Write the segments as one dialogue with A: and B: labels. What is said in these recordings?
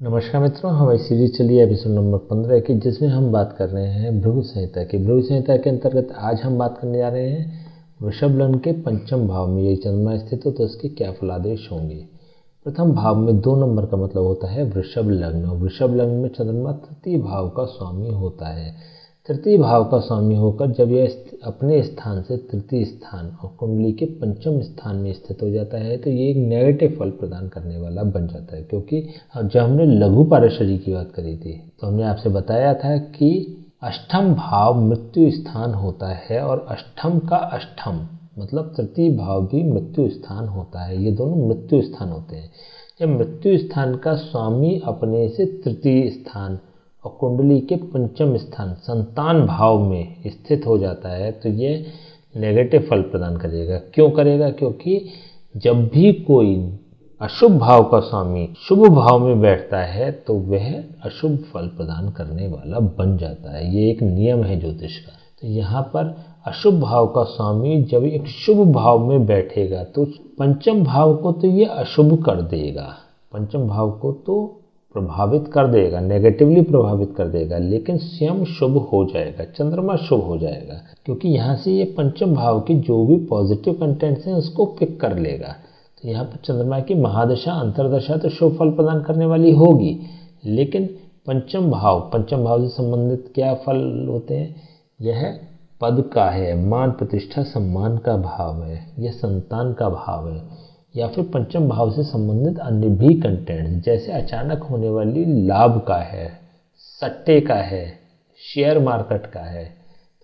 A: नमस्कार मित्रों, हमारी सीरीज चली है एपिसोड नंबर 15 की, जिसमें हम बात कर रहे हैं भृगु संहिता की। भृगु संहिता के अंतर्गत आज हम बात करने जा रहे हैं वृषभ लग्न के पंचम भाव में यदि चंद्रमा स्थित हो तो उसके क्या फलादेश होंगे। प्रथम भाव में 2 नंबर का मतलब होता है वृषभ लग्न, और वृषभ लग्न में चंद्रमा तृतीय भाव का स्वामी होता है। तृतीय भाव का स्वामी होकर जब यह अपने स्थान से तृतीय स्थान और कुंडली के पंचम स्थान में स्थित हो जाता है तो ये एक नेगेटिव फल प्रदान करने वाला बन जाता है। क्योंकि जब हमने लघु पारेषरी की बात करी थी तो हमने आपसे बताया था कि अष्टम भाव मृत्यु स्थान होता है, और अष्टम का अष्टम मतलब तृतीय भाव भी मृत्यु स्थान होता है। ये दोनों मृत्यु स्थान होते हैं। जब मृत्यु स्थान का स्वामी अपने से तृतीय स्थान और कुंडली के पंचम स्थान संतान भाव में स्थित हो जाता है तो ये नेगेटिव फल प्रदान करेगा। क्यों करेगा? क्योंकि जब भी कोई अशुभ भाव का स्वामी शुभ भाव में बैठता है तो वह अशुभ फल प्रदान करने वाला बन जाता है। ये एक नियम है ज्योतिष का। तो यहाँ पर अशुभ भाव का स्वामी जब एक शुभ भाव में बैठेगा तो पंचम भाव को तो ये अशुभ कर देगा, पंचम भाव को तो प्रभावित कर देगा, नेगेटिवली प्रभावित कर देगा, लेकिन स्वयं शुभ हो जाएगा, चंद्रमा शुभ हो जाएगा। क्योंकि यहाँ से ये पंचम भाव की जो भी पॉजिटिव कंटेंट्स हैं उसको पिक कर लेगा। तो यहाँ पर चंद्रमा की महादशा अंतरदशा तो शुभ फल प्रदान करने वाली होगी, लेकिन पंचम भाव से संबंधित क्या फल होते हैं? यह पद का है, मान प्रतिष्ठा सम्मान का भाव है, यह संतान का भाव है, या फिर पंचम भाव से संबंधित अन्य भी कंटेंट जैसे अचानक होने वाली लाभ का है, सट्टे का है, शेयर मार्केट का है।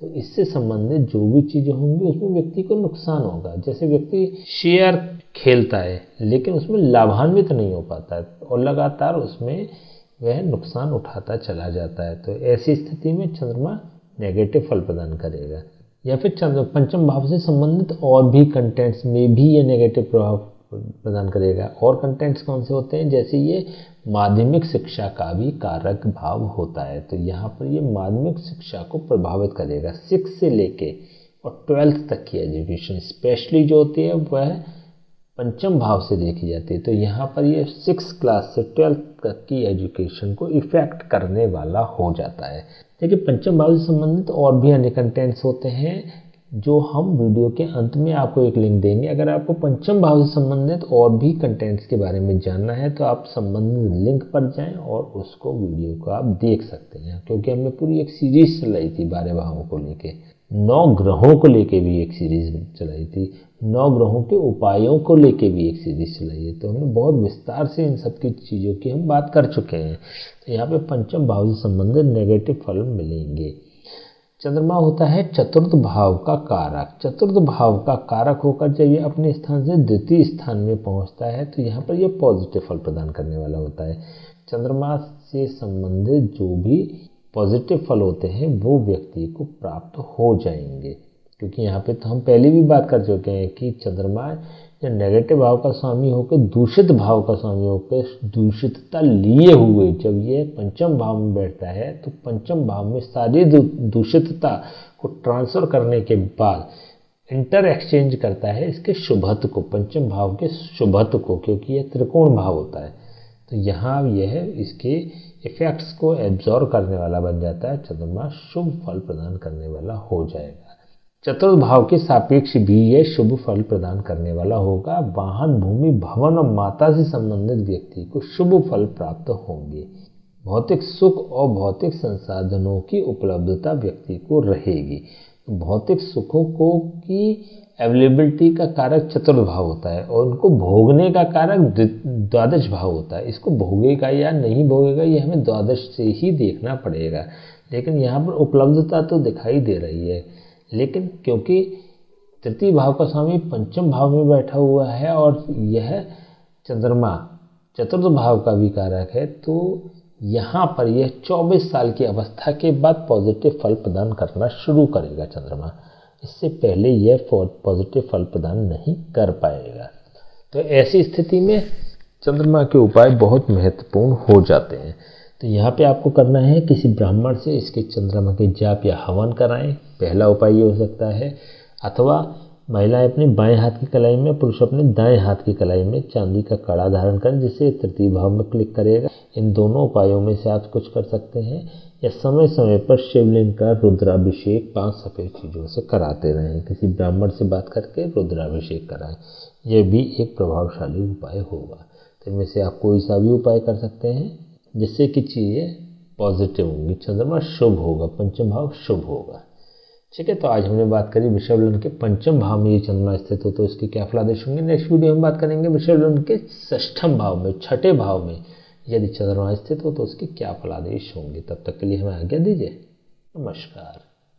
A: तो इससे संबंधित जो भी चीज़ें होंगी उसमें व्यक्ति को नुकसान होगा। जैसे व्यक्ति शेयर खेलता है लेकिन उसमें लाभान्वित नहीं हो पाता है और लगातार उसमें वह नुकसान उठाता चला जाता है, तो ऐसी स्थिति में चंद्रमा नेगेटिव फल प्रदान करेगा। या फिर पंचम भाव से संबंधित और भी कंटेंट्स में भी ये नेगेटिव प्रभाव प्रदान करेगा। और कंटेंट्स कौन से होते हैं? जैसे ये माध्यमिक शिक्षा का भी कारक भाव होता है, तो यहाँ पर ये माध्यमिक शिक्षा को प्रभावित करेगा। 6 से लेके और 12th तक की एजुकेशन स्पेशली जो होती है वह पंचम भाव से देखी जाती है। तो यहाँ पर ये 6 क्लास से 12th तक की एजुकेशन को इफेक्ट करने वाला हो जाता है। देखिए, पंचम भाव से संबंधित और भी अन्य कंटेंट्स होते हैं जो हम वीडियो के अंत में आपको एक लिंक देंगे। अगर आपको पंचम भाव से संबंधित और भी कंटेंट्स के बारे में जानना है तो आप संबंधित लिंक पर जाएं और उसको वीडियो को आप देख सकते हैं। क्योंकि हमने पूरी एक सीरीज चलाई थी 12 भावों को लेके, 9 ग्रहों को लेके भी एक सीरीज चलाई थी, 9 ग्रहों के उपायों को लेके भी एक सीरीज चलाई है। तो हमने बहुत विस्तार से इन सब की चीज़ों की हम बात कर चुके हैं। तो यहाँ पे पंचम भाव से संबंधित नेगेटिव फल मिलेंगे। चंद्रमा होता है चतुर्थ भाव का कारक। चतुर्थ भाव का कारक होकर जब ये अपने स्थान से द्वितीय स्थान में पहुंचता है तो यहाँ पर ये पॉजिटिव फल प्रदान करने वाला होता है। चंद्रमा से संबंधित जो भी पॉजिटिव फल होते हैं वो व्यक्ति को प्राप्त हो जाएंगे। क्योंकि यहाँ पे तो हम पहले भी बात कर चुके हैं कि चंद्रमा जब नेगेटिव भाव का स्वामी होकर दूषित भाव का स्वामी होकर दूषितता लिए हुए जब ये पंचम भाव में बैठता है तो पंचम भाव में सारी दूषितता को ट्रांसफर करने के बाद इंटर एक्सचेंज करता है इसके शुभत्व को, पंचम भाव के शुभत्व को, क्योंकि यह त्रिकोण भाव होता है। तो यहाँ यह इसके इफेक्ट्स को एब्जॉर्ब करने वाला बन जाता है। चंद्रमा शुभ फल प्रदान करने वाला हो जाएगा। चतुर्थ भाव के सापेक्ष भी यह शुभ फल प्रदान करने वाला होगा। वाहन, भूमि, भवन और माता से संबंधित व्यक्ति को शुभ फल प्राप्त होंगे। भौतिक सुख और भौतिक संसाधनों की उपलब्धता व्यक्ति को रहेगी। भौतिक सुखों को की अवेलेबिलिटी का कारक चतुर्थ भाव होता है और उनको भोगने का कारक द्वादश भाव होता है। इसको भोगेगा या नहीं भोगेगा ये हमें द्वादश से ही देखना पड़ेगा। लेकिन यहाँ पर उपलब्धता तो दिखाई दे रही है, लेकिन क्योंकि तृतीय भाव का स्वामी पंचम भाव में बैठा हुआ है और यह चंद्रमा चतुर्थ भाव का भी कारक है, तो यहाँ पर यह 24 साल की अवस्था के बाद पॉजिटिव फल प्रदान करना शुरू करेगा चंद्रमा। इससे पहले यह पॉजिटिव फल प्रदान नहीं कर पाएगा। तो ऐसी स्थिति में चंद्रमा के उपाय बहुत महत्वपूर्ण हो जाते हैं। तो यहाँ पे आपको करना है किसी ब्राह्मण से इसके चंद्रमा के जाप या हवन कराएं। पहला उपाय ये हो सकता है, अथवा महिलाएं अपनी बाएं हाथ की कलाई में, पुरुष अपने दाएं हाथ की कलाई में चांदी का कड़ा धारण करें, जिससे तृतीय भाव में क्लिक करेगा। इन दोनों उपायों में से आप कुछ कर सकते हैं, या समय समय पर शिवलिंग का रुद्राभिषेक 5 सफ़ेद चीज़ों से कराते रहें। किसी ब्राह्मण से बात करके रुद्राभिषेक कराएं, यह भी एक प्रभावशाली उपाय होगा। तो इनमें से आप कोई सा भी उपाय कर सकते हैं जिससे कि चीज़ें पॉजिटिव होंगी, चंद्रमा शुभ होगा, पंचम भाव शुभ होगा। ठीक है, तो आज हमने बात करी वृषभ लग्न के पंचम भाव में ये चंद्रमा स्थित हो तो इसके क्या फलादेश होंगे। नेक्स्ट वीडियो में बात करेंगे वृषभ लग्न के षष्ठम भाव में, छठे भाव में यदि चंद्रमा स्थित हो तो उसके क्या फलादेश होंगे। तब तक के लिए हमें आज्ञा दीजिए, नमस्कार।